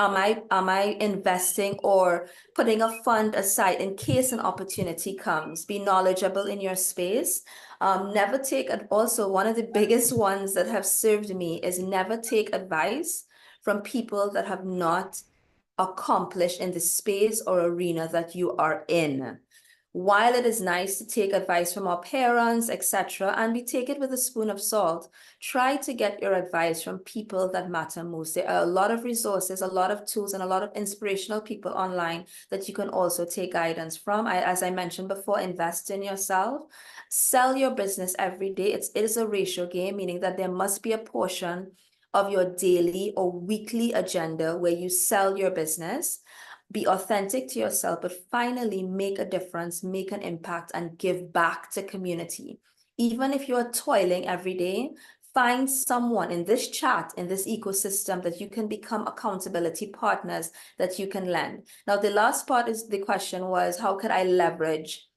[SPEAKER 2] Am I investing or putting a fund aside in case an opportunity comes? Be knowledgeable in your space. Never take, also one of the biggest ones that have served me is never take advice from people that have not accomplished in the space or arena that you are in. While it is nice to take advice from our parents, etc., and we take it with a spoon of salt, try to get your advice from people that matter most. There are a lot of resources, a lot of tools, and a lot of inspirational people online that you can also take guidance from. As I mentioned before, invest in yourself. Sell your business every day. It is a ratio game, meaning that there must be a portion of your daily or weekly agenda where you sell your business. Be authentic to yourself, but finally make a difference, make an impact, and give back to community. Even if you're toiling every day, find someone in this chat, in this ecosystem, that you can become accountability partners that you can lend. Now, the last part is the question was, how could I leverage?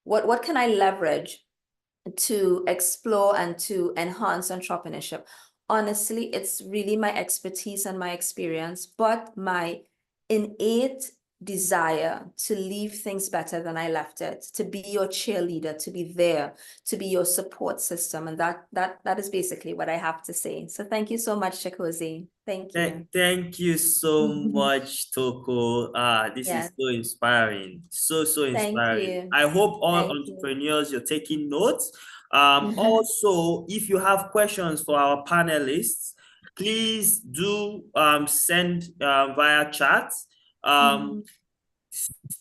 [SPEAKER 2] What can I leverage to explore and to enhance entrepreneurship? Honestly, it's really my expertise and my experience, but my innate desire to leave things better than I left it, to be your cheerleader, to be there, to be your support system. And that is basically what I have to say. So thank you so much, Chikozi. Thank you.
[SPEAKER 1] Thank you so much, Toko. This is
[SPEAKER 2] Yes.
[SPEAKER 1] so inspiring. So
[SPEAKER 2] Thank
[SPEAKER 1] inspiring.
[SPEAKER 2] you.
[SPEAKER 1] I hope all
[SPEAKER 2] Thank you.
[SPEAKER 1] entrepreneurs, you're taking notes. Also, if you have questions for our panelists, please do send via chat.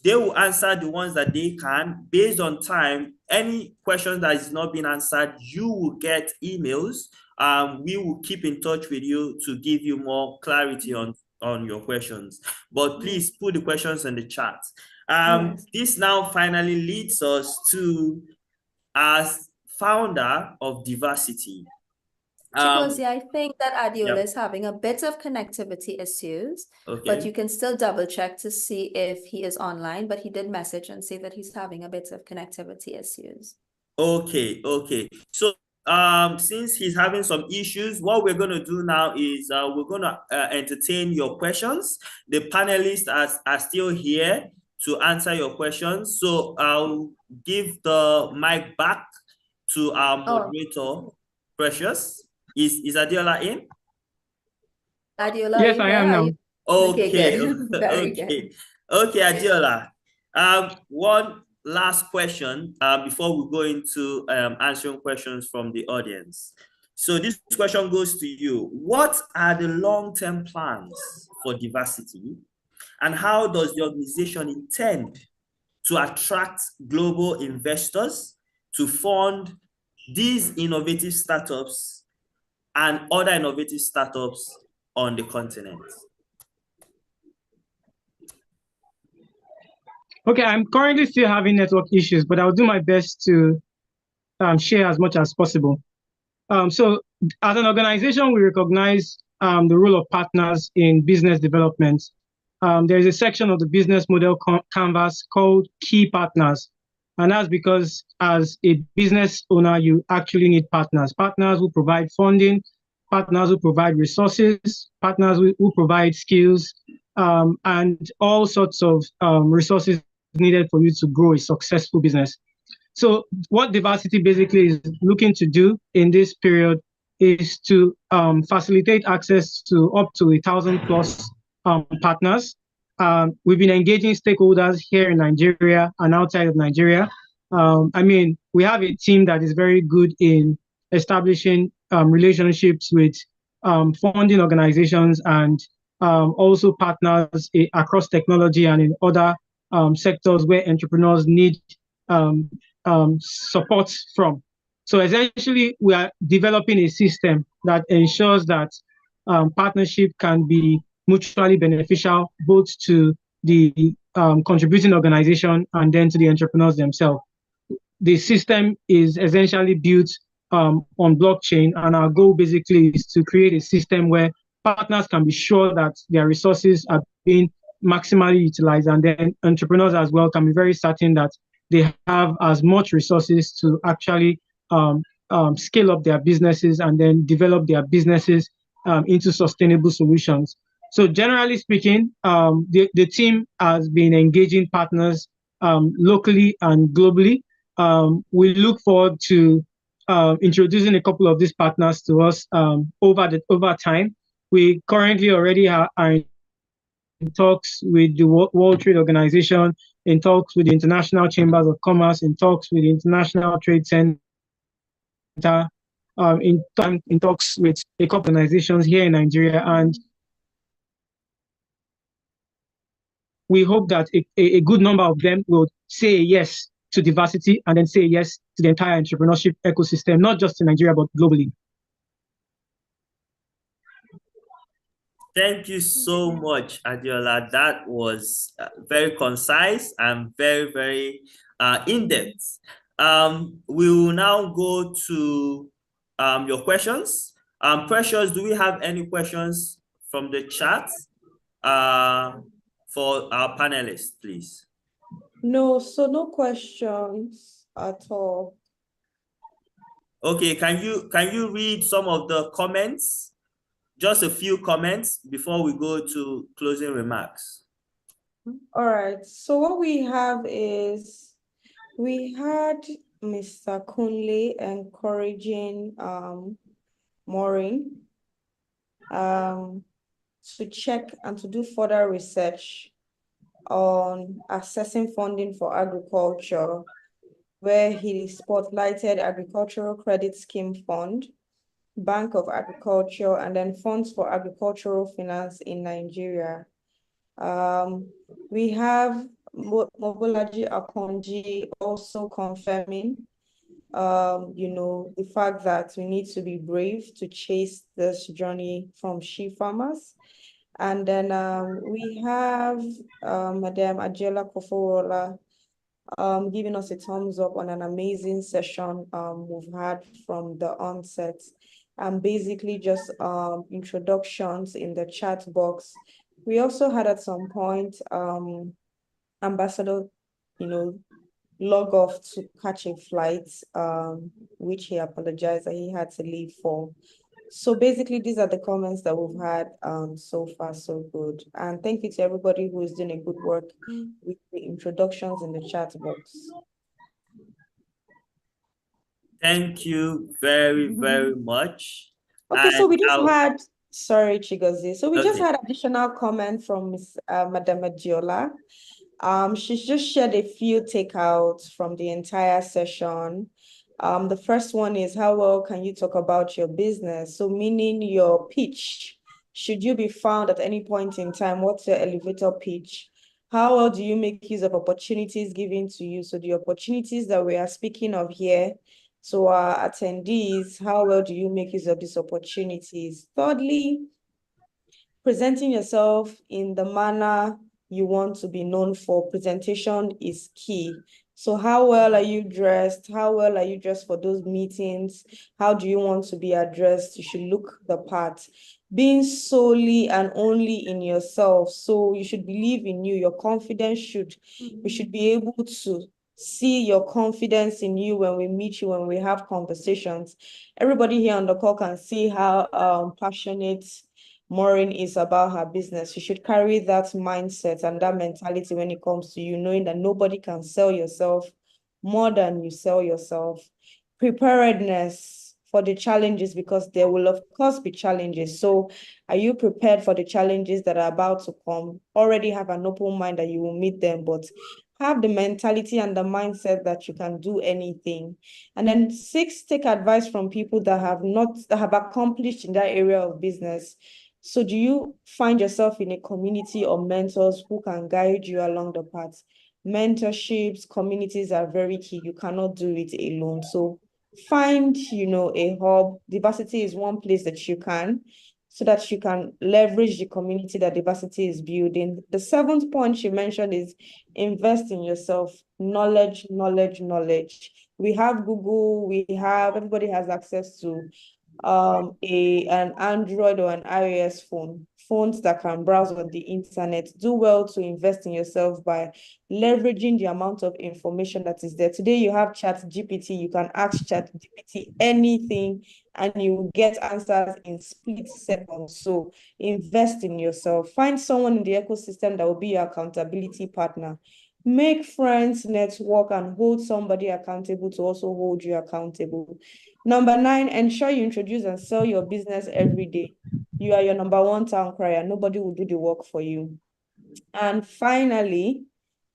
[SPEAKER 1] They will answer the ones that they can based on time. Any question that is not being answered, you will get emails. We will keep in touch with you to give you more clarity on your questions. But please put the questions in the chat.
[SPEAKER 2] Yes.
[SPEAKER 1] This now finally leads us to, as founder of Divasity.
[SPEAKER 2] Chikozi, I think that Adiola
[SPEAKER 1] Yep.
[SPEAKER 2] is having a bit of connectivity issues, but
[SPEAKER 1] Okay.
[SPEAKER 2] you can still double check to see if he is online, but he did message and say that he's having a bit of connectivity issues.
[SPEAKER 1] Okay. So since he's having some issues, what we're going to do now is we're going to entertain your questions. The panelists are still here to answer your questions. So I'll give the mic back to our moderator, Precious. Is Adiola in?
[SPEAKER 2] Adiola,
[SPEAKER 7] Yes,
[SPEAKER 2] are
[SPEAKER 7] I
[SPEAKER 2] you
[SPEAKER 7] am
[SPEAKER 2] there?
[SPEAKER 7] now.
[SPEAKER 2] Okay, good. Very good.
[SPEAKER 1] Okay, Adiola. One last question before we go into answering questions from the audience. So this question goes to you. What are the long-term plans for Divasity, and how does the organization intend to attract global investors to fund these innovative startups and other innovative startups on the continent?
[SPEAKER 7] Okay, I'm currently still having network issues, but I'll do my best to share as much as possible. So as an organization, we recognize the role of partners in business development. There's a section of the business model canvas called key partners. And that's because as a business owner, you actually need partners who provide funding, partners who provide resources, partners who provide skills, and all sorts of resources needed for you to grow a successful business. So what Divasity basically is looking to do in this period is to facilitate access to up to 1,000+ partners. We've been engaging stakeholders here in Nigeria and outside of Nigeria. I mean, we have a team that is very good in establishing relationships with funding organizations and also partners across technology and in other sectors where entrepreneurs need support from. So essentially, we are developing a system that ensures that partnership can be mutually beneficial both to the contributing organization and then to the entrepreneurs themselves. The system is essentially built on blockchain, and our goal basically is to create a system where partners can be sure that their resources are being maximally utilized, and then entrepreneurs as well can be very certain that they have as much resources to actually scale up their businesses and then develop their businesses into sustainable solutions. So generally speaking, the team has been engaging partners locally and globally. We look forward to introducing a couple of these partners to us over time. We currently already are in talks with the World Trade Organization, in talks with the International Chambers of Commerce, in talks with the International Trade Center, in talks with a couple of organizations here in Nigeria. And we hope that a good number of them will say yes to Divasity and then say yes to the entire entrepreneurship ecosystem, not just in Nigeria, but globally.
[SPEAKER 1] Thank you so much, Adiola. That was very concise and very, very in-depth. We will now go to your questions. Precious, do we have any questions from the chat for our panelists, please?
[SPEAKER 2] No, so no questions at all.
[SPEAKER 1] Okay, can you read some of the comments? Just a few comments before we go to closing remarks.
[SPEAKER 2] All right, so what we have is, we had Mr. Kunle encouraging Maureen to check and to do further research on accessing funding for agriculture, where he spotlighted Agricultural Credit Scheme Fund, Bank of Agriculture, and then Funds for Agricultural Finance in Nigeria. We have Mobolaji Akonji also confirming, the fact that we need to be brave to chase this journey from sheep farmers. And then we have Madam Adiola Koforola giving us a thumbs up on an amazing session we've had from the onset. And basically just introductions in the chat box. We also had at some point Ambassador, log off to catch a flight, which he apologized that he had to leave for. So basically, these are the comments that we've had so far, so good. And thank you to everybody who is doing a good work with the introductions in the chat box.
[SPEAKER 1] Thank you very, very much.
[SPEAKER 2] Okay, so we just had, sorry, Chigozie. So we just had additional comment from Madam Adiola. She's just shared a few takeouts from the entire session.
[SPEAKER 8] The first one is, how well can you talk about your business? So meaning your pitch. Should you be found at any point in time? What's your elevator pitch? How well do you make use of opportunities given to you? So the opportunities that we are speaking of here, so our attendees, how well do you make use of these opportunities? Thirdly, presenting yourself in the manner you want to be known for. Presentation is key. So how well are you dressed? How well are you dressed for those meetings? How do you want to be addressed? You should look the part. Being solely and only in yourself. So you should believe in you. Your confidence should, we should be able to see your confidence in you when we meet you, when we have conversations. Everybody here on the call can see how passionate Maureen is about her business. You should carry that mindset and that mentality when it comes to you, knowing that nobody can sell yourself more than you sell yourself. Preparedness for the challenges, because there will of course be challenges. So are you prepared for the challenges that are about to come? Already have an open mind that you will meet them, but have the mentality and the mindset that you can do anything. And then 6, take advice from people that have accomplished in that area of business. So do you find yourself in a community or mentors who can guide you along the path? Mentorships, communities are very key. You cannot do it alone. So find, a hub. Divasity is one place that you can, so that you can leverage the community that Divasity is building. The 7th point she mentioned is invest in yourself. Knowledge, knowledge, knowledge. We have Google, everybody has access to an Android or an iOS phones that can browse on the internet. Do well to invest in yourself by leveraging the amount of information that is there. Today you have ChatGPT. You can ask ChatGPT anything and you will get answers in split seconds. So invest in yourself. Find someone in the ecosystem that will be your accountability partner. Make friends, network, and hold somebody accountable to also hold you accountable. Number 9, ensure you introduce and sell your business every day. You are your number 1 town crier. Nobody will do the work for you. And finally,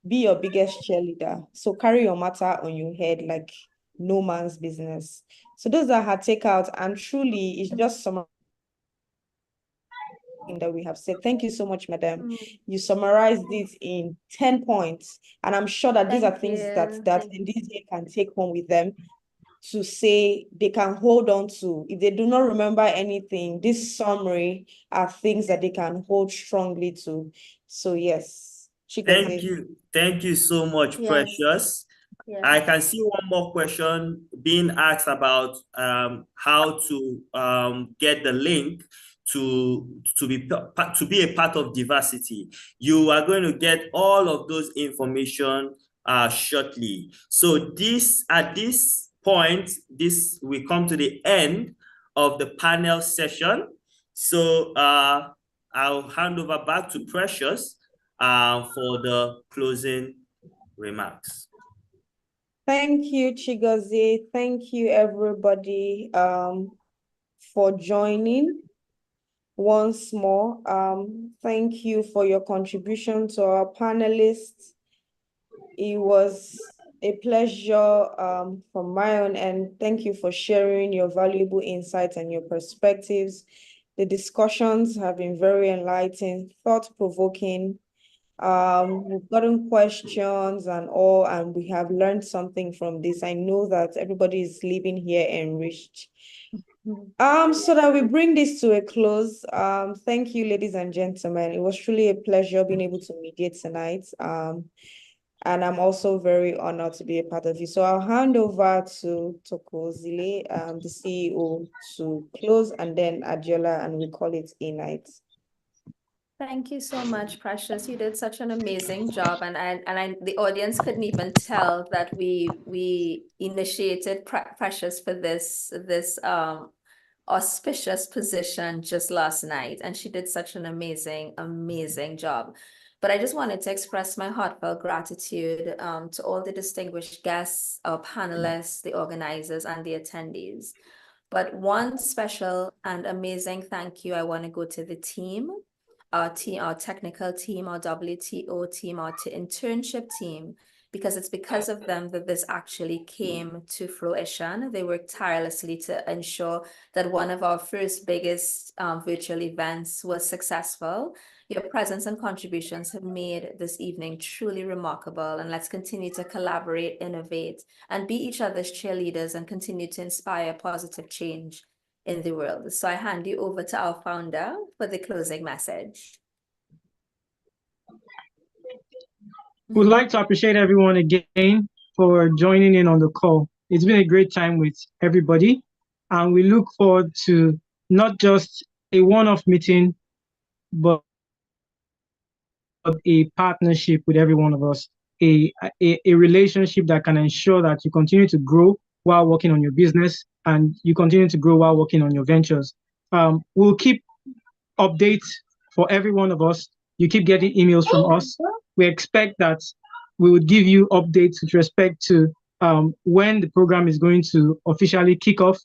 [SPEAKER 8] be your biggest cheerleader. So carry your matter on your head like no man's business. So those are her takeouts, and truly it's just some that we have said. Thank you so much, madam. You summarized this in 10 points, and I'm sure that these are things that attendees here can take home with them to say they can hold on to. If they do not remember anything, this summary are things that they can hold strongly to. So yes.
[SPEAKER 1] Thank you. Thank you so much,
[SPEAKER 2] Yes.
[SPEAKER 1] Precious.
[SPEAKER 2] Yeah.
[SPEAKER 1] I can see one more question being asked about how to get the link to be a part of Divasity. You are going to get all of those information shortly. So at this point, we come to the end of the panel session. So I'll hand over back to Precious for the closing remarks.
[SPEAKER 8] Thank you, Chigozie. Thank you, everybody, for joining once more. Thank you for your contribution to our panelists. It was a pleasure from my own end. Thank you for sharing your valuable insights and your perspectives. The discussions have been very enlightening, thought-provoking. We've gotten questions and all, and we have learned something from this. I know that everybody is leaving here enriched. So that we bring this to a close. Thank you, ladies and gentlemen. It was truly a pleasure being able to mediate tonight. And I'm also very honored to be a part of it. So I'll hand over to Tokozile, the CEO, to close, and then Adiola, and we call it a night.
[SPEAKER 2] Thank you so much, Precious. You did such an amazing job, and the audience couldn't even tell that we initiated Precious for this auspicious position just last night, and she did such an amazing job. But I just wanted to express my heartfelt gratitude to all the distinguished guests, our panelists, the organizers, and the attendees. But one special and amazing thank you I want to go to the team, our technical team, our WTO team, our internship team. because it's because of them that this actually came to fruition. They worked tirelessly to ensure that one of our first biggest virtual events was successful. Your presence and contributions have made this evening truly remarkable, and let's continue to collaborate, innovate, and be each other's cheerleaders and continue to inspire positive change in the world. So I hand you over to our founder for the closing message.
[SPEAKER 7] Would like to appreciate everyone again for joining in on the call. It's been a great time with everybody, and we look forward to not just a one-off meeting, but a partnership with every one of us, a relationship that can ensure that you continue to grow while working on your business and you continue to grow while working on your ventures. We'll keep updates for every one of us. You keep getting emails from us. We expect that we would give you updates with respect to when the program is going to officially kick off.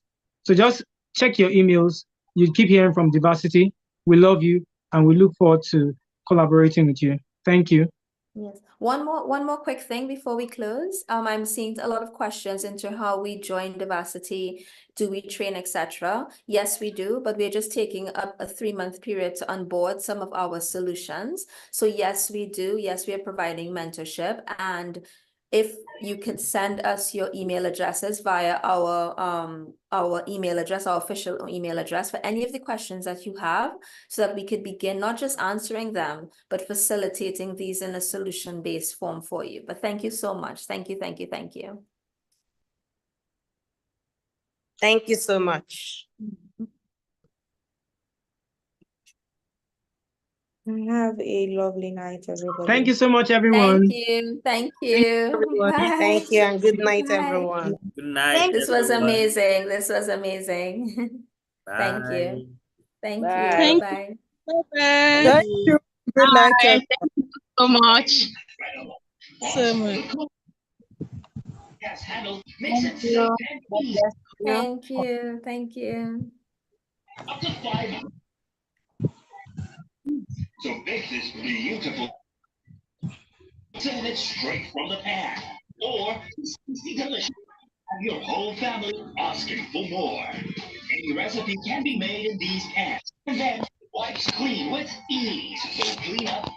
[SPEAKER 7] So just check your emails. You keep hearing from Divasity. We love you, and we look forward to collaborating with you. Thank you.
[SPEAKER 2] Yes. One more quick thing before we close. I'm seeing a lot of questions into how we join Divasity. Do we train, etc.? Yes, we do, but we're just taking up a 3-month period to onboard some of our solutions. So yes, we do. Yes, we are providing mentorship, and if you could send us your email addresses via our email address, our official email address, for any of the questions that you have, so that we could begin not just answering them, but facilitating these in a solution-based form for you. But thank you so much. Thank you, thank you, thank you.
[SPEAKER 5] Thank you so much.
[SPEAKER 8] Have a lovely night, everybody.
[SPEAKER 7] Thank you so much, everyone.
[SPEAKER 2] Thank you. Thank you. Bye.
[SPEAKER 5] Thank you, and good night,
[SPEAKER 2] Bye.
[SPEAKER 5] everyone.
[SPEAKER 1] Good night.
[SPEAKER 2] This was
[SPEAKER 1] everyone.
[SPEAKER 2] amazing. This was amazing. Thank
[SPEAKER 1] Bye.
[SPEAKER 2] you. Thank
[SPEAKER 3] Bye.
[SPEAKER 2] you. Bye.
[SPEAKER 6] Thank you. Good night, everyone.
[SPEAKER 9] Thank you so much. So much.
[SPEAKER 8] Thank you. God bless you.
[SPEAKER 2] Thank you. Thank you.
[SPEAKER 10] So make this beautiful. Send it straight from the pan. Or see delicious. Have your whole family asking for more. Any recipe can be made in these pans. And then wipes clean with ease. So clean up.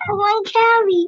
[SPEAKER 9] I want Carrie.